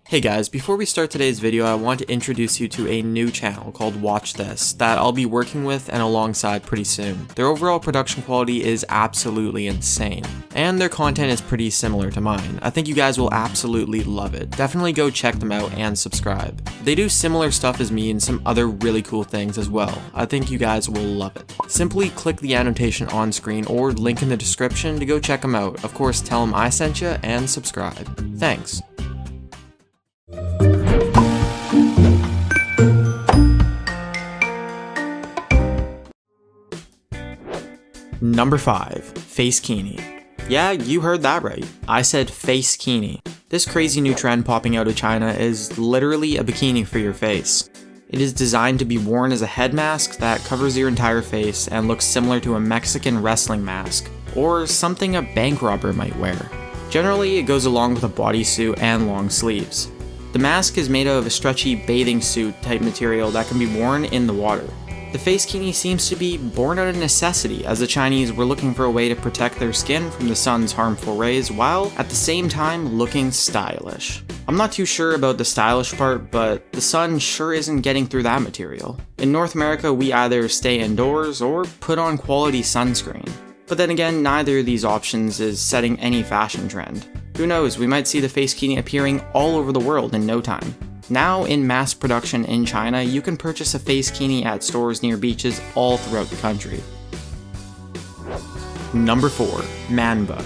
Hey guys, before we start today's video, I want to introduce you to a new channel called Watch This that I'll be working with and alongside pretty soon. Their overall production quality is absolutely insane, and their content is pretty similar to mine. I think you guys will absolutely love it. Definitely go check them out and subscribe. They do similar stuff as me and some other really cool things as well. I think you guys will love it. Simply click the annotation on screen or link in the description to go check them out. Of course, tell them I sent you and subscribe. Thanks. Number 5. Face Kini. Yeah, you heard that right. I said face kini. This crazy new trend popping out of China is literally a bikini for your face. It is designed to be worn as a head mask that covers your entire face and looks similar to a Mexican wrestling mask, or something a bank robber might wear. Generally, it goes along with a bodysuit and long sleeves. The mask is made out of a stretchy bathing suit type material that can be worn in the water. The face kini seems to be born out of necessity, as the Chinese were looking for a way to protect their skin from the sun's harmful rays while at the same time looking stylish. I'm not too sure about the stylish part, but the sun sure isn't getting through that material. In North America, we either stay indoors or put on quality sunscreen. But then again, neither of these options is setting any fashion trend. Who knows, we might see the face kini appearing all over the world in no time. Now in mass production in China, you can purchase a face kini at stores near beaches all throughout the country. Number 4. Manba.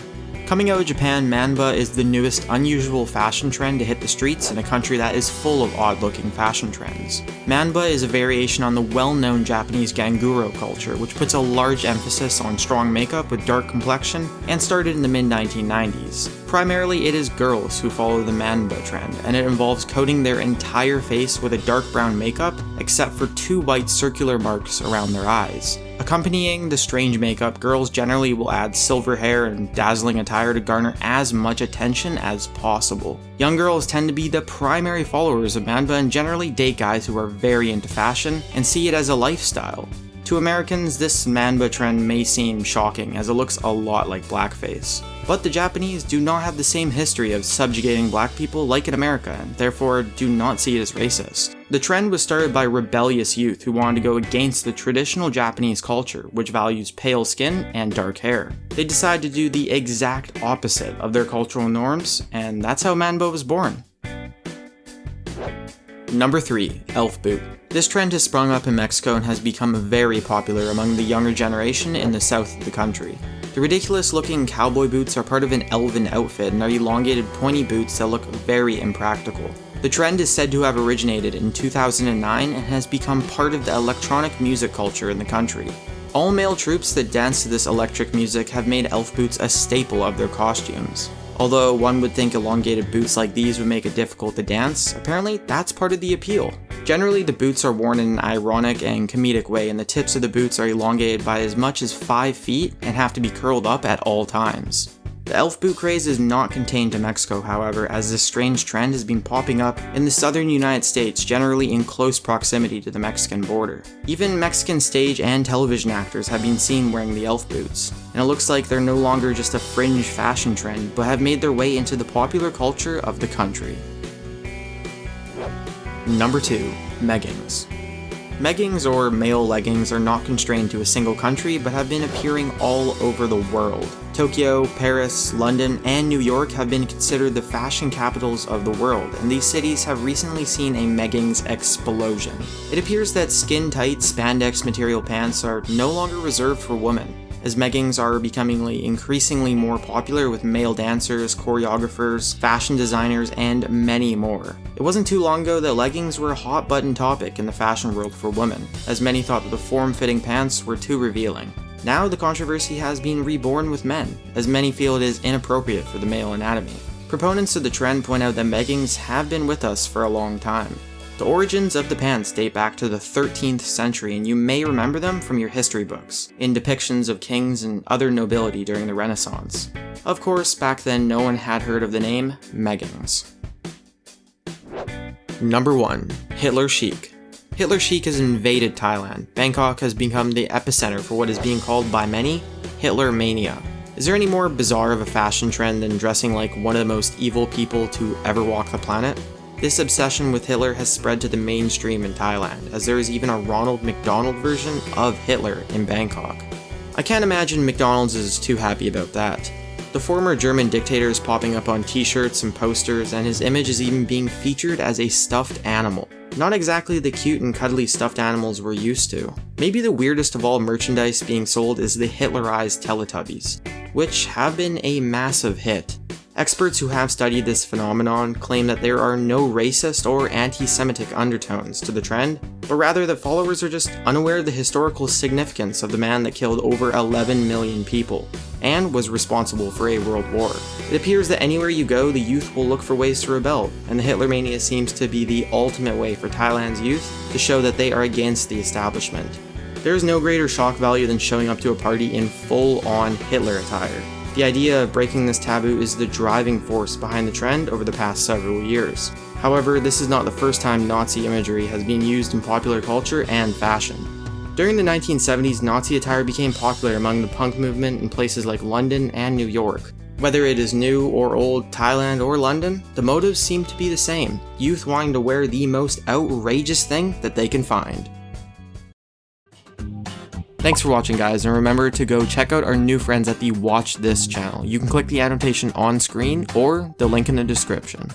Coming out of Japan, manba is the newest unusual fashion trend to hit the streets in a country that is full of odd-looking fashion trends. Manba is a variation on the well-known Japanese ganguro culture, which puts a large emphasis on strong makeup with dark complexion, and started in the mid-1990s. Primarily, it is girls who follow the manba trend, and it involves coating their entire face with a dark brown makeup, except for 2 white circular marks around their eyes. Accompanying the strange makeup, girls generally will add silver hair and dazzling attire to garner as much attention as possible. Young girls tend to be the primary followers of manba and generally date guys who are very into fashion and see it as a lifestyle. To Americans, this manba trend may seem shocking as it looks a lot like blackface. But the Japanese do not have the same history of subjugating black people like in America, and therefore do not see it as racist. The trend was started by rebellious youth who wanted to go against the traditional Japanese culture, which values pale skin and dark hair. They decided to do the exact opposite of their cultural norms, and that's how manba was born. Number 3. Elf boot. This trend has sprung up in Mexico and has become very popular among the younger generation in the south of the country. The ridiculous looking cowboy boots are part of an elven outfit and are elongated pointy boots that look very impractical. The trend is said to have originated in 2009 and has become part of the electronic music culture in the country. All male troops that dance to this electric music have made elf boots a staple of their costumes. Although one would think elongated boots like these would make it difficult to dance, apparently that's part of the appeal. Generally, the boots are worn in an ironic and comedic way, and the tips of the boots are elongated by as much as 5 feet and have to be curled up at all times. The elf boot craze is not contained to Mexico, however, as this strange trend has been popping up in the southern United States, generally in close proximity to the Mexican border. Even Mexican stage and television actors have been seen wearing the elf boots, and it looks like they're no longer just a fringe fashion trend, but have made their way into the popular culture of the country. Number 2. Meggings. Meggings, or male leggings, are not constrained to a single country, but have been appearing all over the world. Tokyo, Paris, London, and New York have been considered the fashion capitals of the world, and these cities have recently seen a meggings explosion. It appears that skin-tight spandex material pants are no longer reserved for women, as meggings are becoming increasingly more popular with male dancers, choreographers, fashion designers, and many more. It wasn't too long ago that leggings were a hot button topic in the fashion world for women, as many thought that the form-fitting pants were too revealing. Now the controversy has been reborn with men, as many feel it is inappropriate for the male anatomy. Proponents of the trend point out that meggings have been with us for a long time. The origins of the pants date back to the 13th century, and you may remember them from your history books, in depictions of kings and other nobility during the Renaissance. Of course, back then no one had heard of the name meggings. Number 1. Hitler chic. Hitler chic has invaded Thailand. Bangkok has become the epicenter for what is being called by many Hitler mania. Is there any more bizarre of a fashion trend than dressing like one of the most evil people to ever walk the planet? This obsession with Hitler has spread to the mainstream in Thailand, as there is even a Ronald McDonald version of Hitler in Bangkok. I can't imagine McDonald's is too happy about that. The former German dictator is popping up on t-shirts and posters, and his image is even being featured as a stuffed animal. Not exactly the cute and cuddly stuffed animals we're used to. Maybe the weirdest of all merchandise being sold is the Hitlerized Teletubbies, which have been a massive hit. Experts who have studied this phenomenon claim that there are no racist or anti-Semitic undertones to the trend, but rather that followers are just unaware of the historical significance of the man that killed over 11 million people, and was responsible for a world war. It appears that anywhere you go, the youth will look for ways to rebel, and the Hitler Mania seems to be the ultimate way for Thailand's youth to show that they are against the establishment. There is no greater shock value than showing up to a party in full-on Hitler attire. The idea of breaking this taboo is the driving force behind the trend over the past several years. However, this is not the first time Nazi imagery has been used in popular culture and fashion. During the 1970s, Nazi attire became popular among the punk movement in places like London and New York. Whether it is new or old, Thailand or London, the motives seem to be the same: youth wanting to wear the most outrageous thing that they can find. Thanks for watching, guys, and remember to go check out our new friends at the Watch This channel. You can click the annotation on screen or the link in the description.